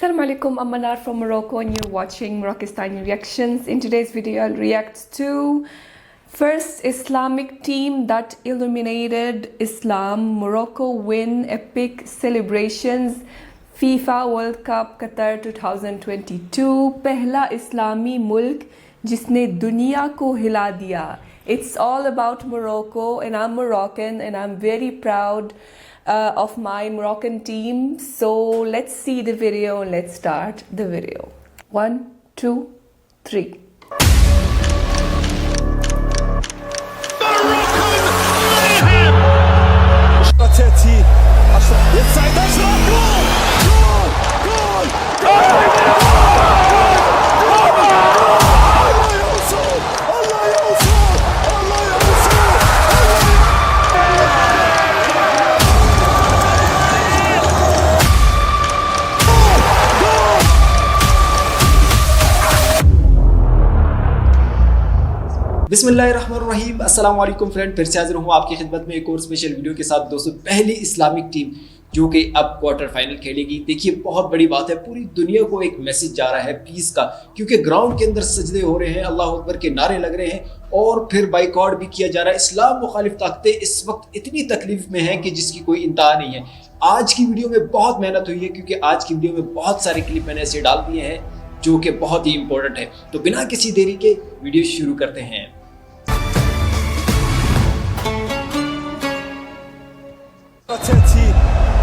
Assalamu alaikum, I'm Manar from Morocco and you're watching Moroccistani Reactions. In today's video I'll react to first Islamic team that illuminated Islam. Morocco win epic celebrations. FIFA World Cup Qatar 2022. पहला इस्लामी मुल्क जिसने दुनिया को हिला दिया. It's all about Morocco and I'm Moroccan and I'm very proud of my Moroccan team. So let's see the video and let's start the video. 1, 2, 3. बिस्मिल्लाहिर्रहमानिर्रहीम अस्सलाम वालेकुम फ्रेंड, फिर से हाजिर हूँ आपकी खिदमत में एक और स्पेशल वीडियो के साथ। दोस्तों, पहली इस्लामिक टीम जो कि अब क्वार्टर फाइनल खेलेगी। देखिए, बहुत बड़ी बात है, पूरी दुनिया को एक मैसेज जा रहा है पीस का, क्योंकि ग्राउंड के अंदर सजदे हो रहे हैं, अल्लाह अकबर के नारे लग रहे हैं और फिर बाइकआउट भी किया जा रहा है। इस्लाम मुखालिफ ताकतें इस वक्त इतनी तकलीफ में हैं कि जिसकी कोई इंतहा नहीं है। आज की वीडियो में बहुत मेहनत हुई है, क्योंकि आज की वीडियो में बहुत सारे क्लिप मैंने ऐसे डाल दिए हैं जो कि बहुत ही इंपॉर्टेंट है। तो बिना किसी देरी के वीडियो शुरू करते हैं।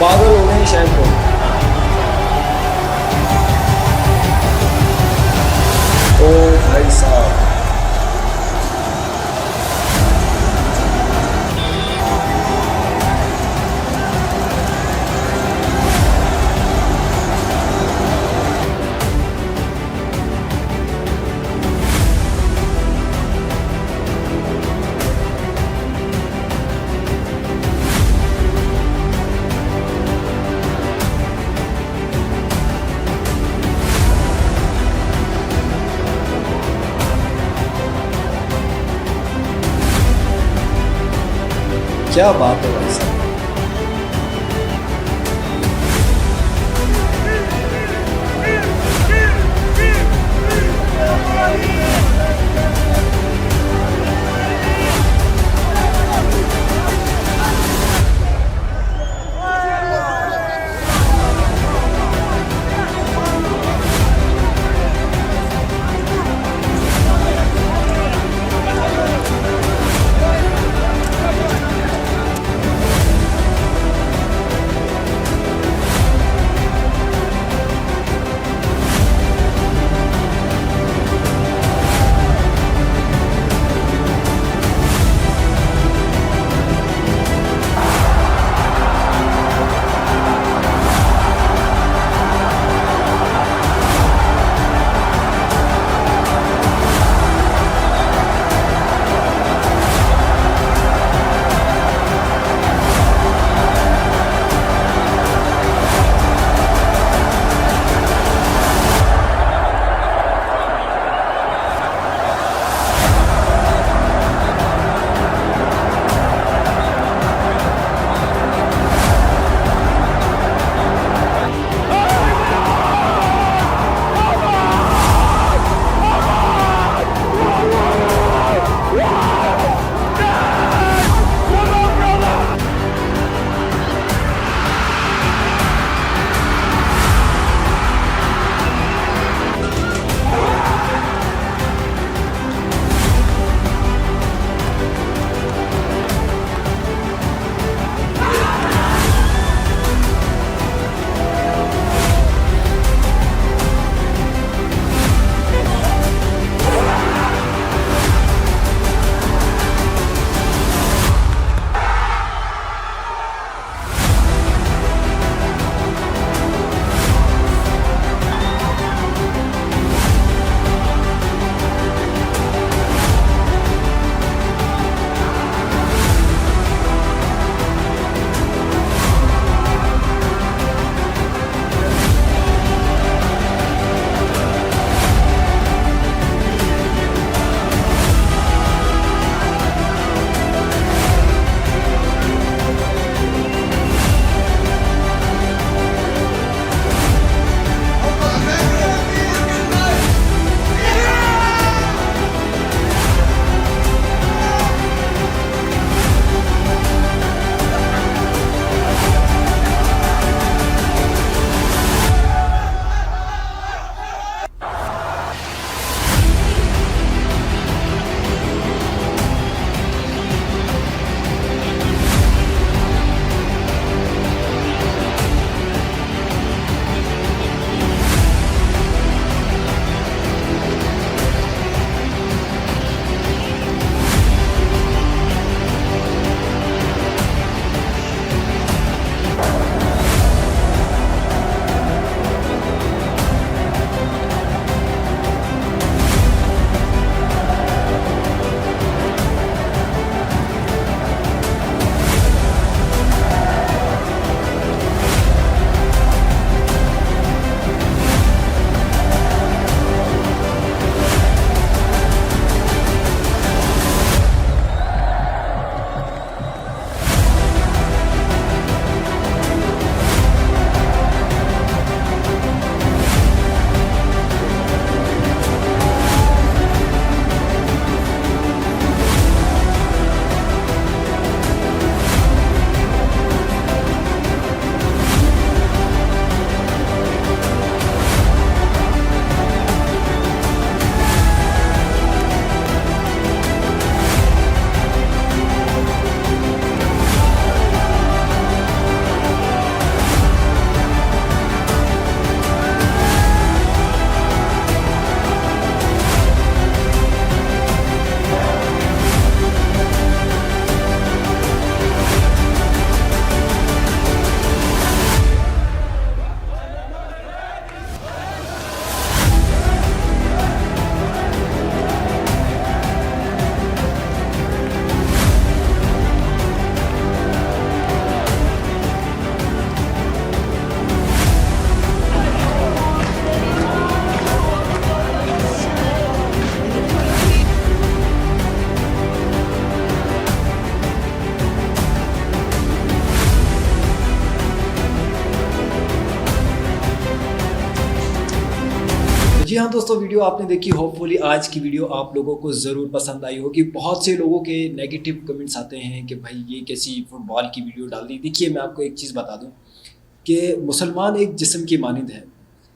पागल हो गए शायद तो। ओ भाई साहब, क्या बात है भाई साहब। हाँ दोस्तों, वीडियो आपने देखी, होपफुली आज की वीडियो आप लोगों को ज़रूर पसंद आई होगी। बहुत से लोगों के नेगेटिव कमेंट्स आते हैं कि भाई ये कैसी फुटबॉल की वीडियो डाल दी। देखिए, मैं आपको एक चीज़ बता दूं कि मुसलमान एक जिस्म की मानिंद है।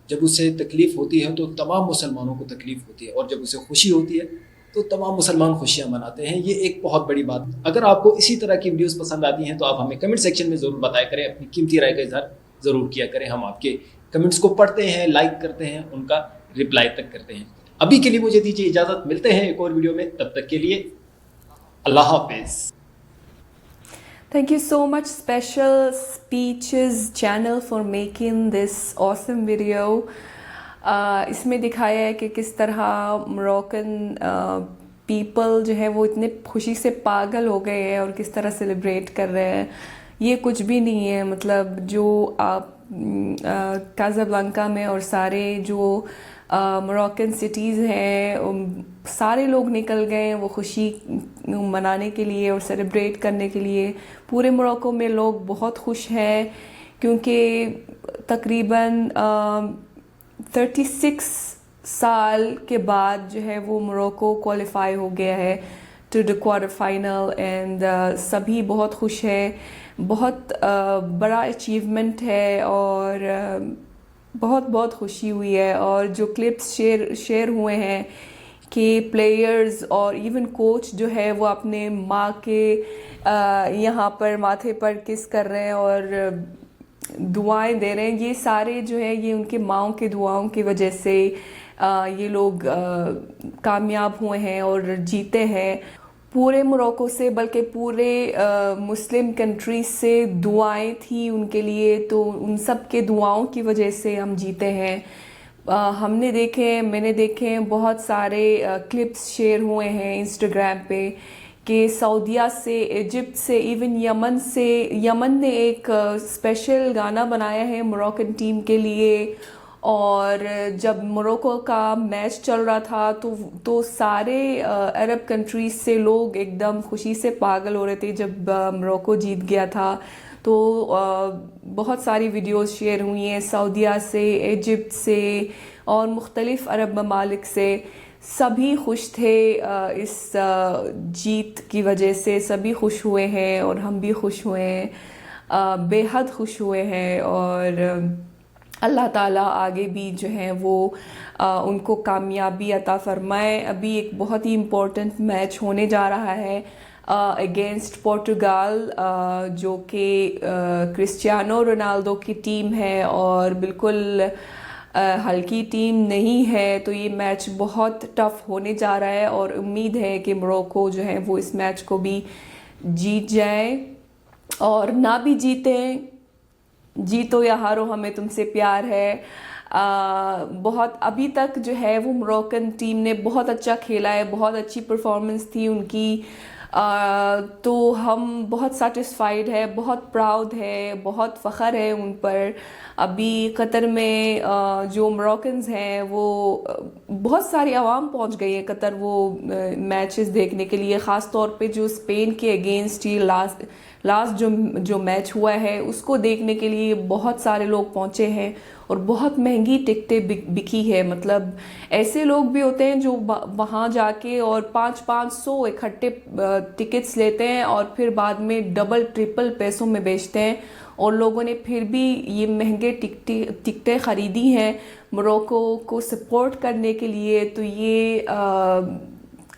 जब उसे तकलीफ़ होती है तो तमाम मुसलमानों को तकलीफ़ होती है, और जब उसे खुशी होती है तो तमाम मुसलमान खुशियाँ मनाते हैं। ये एक बहुत बड़ी बात। अगर आपको इसी तरह की वीडियोस पसंद आती हैं तो आप हमें कमेंट सेक्शन में ज़रूर बताया करें, अपनी कीमती राय का इज़हार ज़रूर किया करें। हम आपके कमेंट्स को पढ़ते हैं, लाइक करते हैं, उनका रिप्लाई तक करते हैं। अभी के लिए मुझे दीजिए इजाज़त, मिलते हैं एक और वीडियो में, तब तक के लिए अल्लाह हाफिज़। Thank you so much, Special Speeches channel, for making this awesome video. इसमें दिखाया है कि किस तरह मोरक्कन पीपल जो है वो इतने खुशी से पागल हो गए हैं और किस तरह सेलिब्रेट कर रहे हैं। ये कुछ भी नहीं है, मतलब जो आप काज़ाब्लांका में और सारे जो मोरक्कन सिटीज़ हैं, सारे लोग निकल गए हैं वो खुशी मनाने के लिए और सेलिब्रेट करने के लिए। पूरे मोरक्को में लोग बहुत खुश हैं क्योंकि तकरीबन 36 साल के बाद जो है वो मोरक्को क्वालिफाई हो गया है to the quarter final. And सभी बहुत खुश हैं, बहुत बड़ा अचीवमेंट है और बहुत बहुत खुशी हुई है। और जो क्लिप्स शेयर हुए हैं कि प्लेयर्स और इवन कोच जो है वो अपने माँ के यहाँ पर माथे पर किस कर रहे हैं और दुआएं दे रहे हैं, ये सारे जो है ये उनके माँओं की दुआओं की वजह से ये लोग कामयाब हुए हैं और जीते हैं। पूरे मोरक्को से बल्कि पूरे मुस्लिम कंट्री से दुआएं थी उनके लिए, तो उन सब के दुआओं की वजह से हम जीते हैं। मैंने देखे बहुत सारे क्लिप्स शेयर हुए हैं इंस्टाग्राम पे कि सऊदीया से, इजिप्ट से, इवन यमन ने एक स्पेशल गाना बनाया है मोरक्कन टीम के लिए। और जब मोरक्को का मैच चल रहा था तो सारे अरब कंट्रीज से लोग एकदम खुशी से पागल हो रहे थे जब मोरक्को जीत गया था। तो बहुत सारी वीडियोस शेयर हुई हैं सऊदीया से, इजिप्ट से और मुख्तलिफ अरब ममालिक से। सभी खुश थे इस जीत की वजह से, सभी खुश हुए हैं और हम भी खुश हुए हैं, बेहद खुश हुए हैं। और अल्लाह ताला आगे भी जो है वो उनको कामयाबी अता फरमाए। अभी एक बहुत ही इम्पोर्टेंट मैच होने जा रहा है अगेंस्ट पोर्टुगाल, जो कि क्रिस्टियानो रोनाल्डो की टीम है और बिल्कुल हल्की टीम नहीं है। तो ये मैच बहुत टफ होने जा रहा है और उम्मीद है कि मोरक्को जो है वो इस मैच को भी जीत जाए, और ना भी जीतो या हारो हमें तुमसे प्यार है। बहुत अभी तक जो है वो मोरक्कन टीम ने बहुत अच्छा खेला है, बहुत अच्छी परफॉर्मेंस थी उनकी। तो हम बहुत सेटिस्फाइड है, बहुत प्राउड है, बहुत फ़ख्र है उन पर। अभी कतर में जो मोरक्कन्स हैं वो बहुत सारी आवाम पहुंच गई है कतर वो मैचेस देखने के लिए। ख़ास तौर पे जो स्पेन के अगेंस्ट ही लास्ट जो मैच हुआ है उसको देखने के लिए बहुत सारे लोग पहुंचे हैं और बहुत महंगी टिकटें बिकी है। मतलब ऐसे लोग भी होते हैं जो वहाँ जाके और 500-500 इकट्ठे टिकट्स लेते हैं और फिर बाद में डबल ट्रिपल पैसों में बेचते हैं, और लोगों ने फिर भी ये महंगे टिकटें ख़रीदी हैं मोरक्को को सपोर्ट करने के लिए। तो ये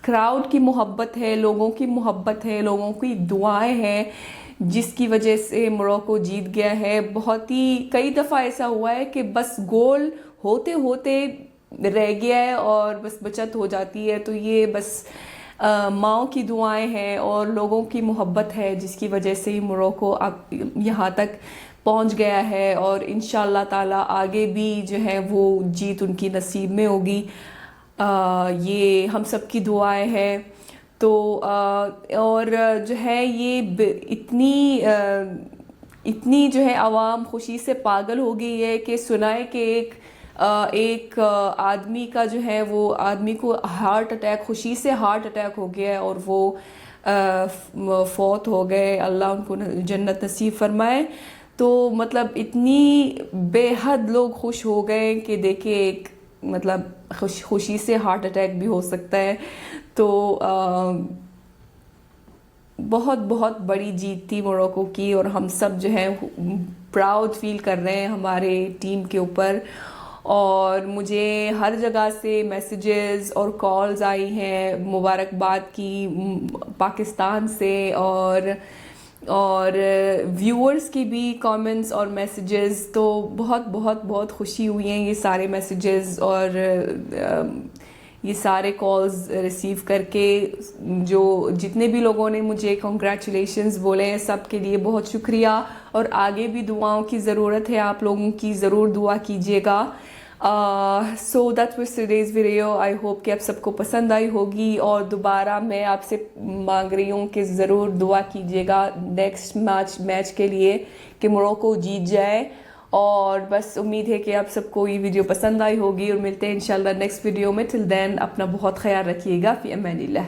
क्राउड की मोहब्बत है, लोगों की मोहब्बत है, लोगों की दुआएं हैं जिसकी वजह से मोरक्को जीत गया है। बहुत ही कई दफ़ा ऐसा हुआ है कि बस गोल होते होते रह गया है और बस बचत हो जाती है। तो ये बस माओ की दुआएं हैं और लोगों की मोहब्बत है जिसकी वजह से ही मोरक्को अब यहाँ तक पहुँच गया है, और इंशाअल्लाह ताला आगे भी जो है वो जीत उनकी नसीब में होगी। ये हम सब की दुआएं हैं। तो और जो है ये इतनी जो है आवाम खुशी से पागल हो गई है कि सुनाए कि एक आदमी का जो है वो आदमी को खुशी से हार्ट अटैक हो गया है और वो फौत हो गए। अल्लाह उनको जन्नत नसीब फरमाए। तो मतलब इतनी बेहद लोग खुश हो गए कि देखिए एक मतलब खुशी से हार्ट अटैक भी हो सकता है। तो बहुत बहुत बड़ी जीत थी मोरक्को की, और हम सब जो है प्राउड फील कर रहे हैं हमारे टीम के ऊपर। और मुझे हर जगह से मैसेजेस और कॉल्स आई हैं मुबारकबाद की पाकिस्तान से, और व्यूअर्स की भी कमेंट्स और मैसेजेस। तो बहुत बहुत बहुत खुशी हुई हैं ये सारे मैसेजेस और ये सारे कॉल्स रिसीव करके। जो जितने भी लोगों ने मुझे कॉन्ग्रेचुलेशंस बोले हैं, सब के लिए बहुत शुक्रिया। और आगे भी दुआओं की ज़रूरत है, आप लोगों की ज़रूर दुआ कीजिएगा। So that was today's video. I hope कि आप सबको पसंद आई होगी, और दोबारा मैं आपसे मांग रही हूँ कि ज़रूर दुआ कीजिएगा नेक्स्ट मैच के लिए कि मोरक्को जीत जाए। और बस उम्मीद है कि आप सबको ये वीडियो पसंद आई होगी, और मिलते हैं इंशाल्लाह नेक्स्ट वीडियो में। टिल देन अपना बहुत ख्याल रखिएगा। फी अमानिल्लाह।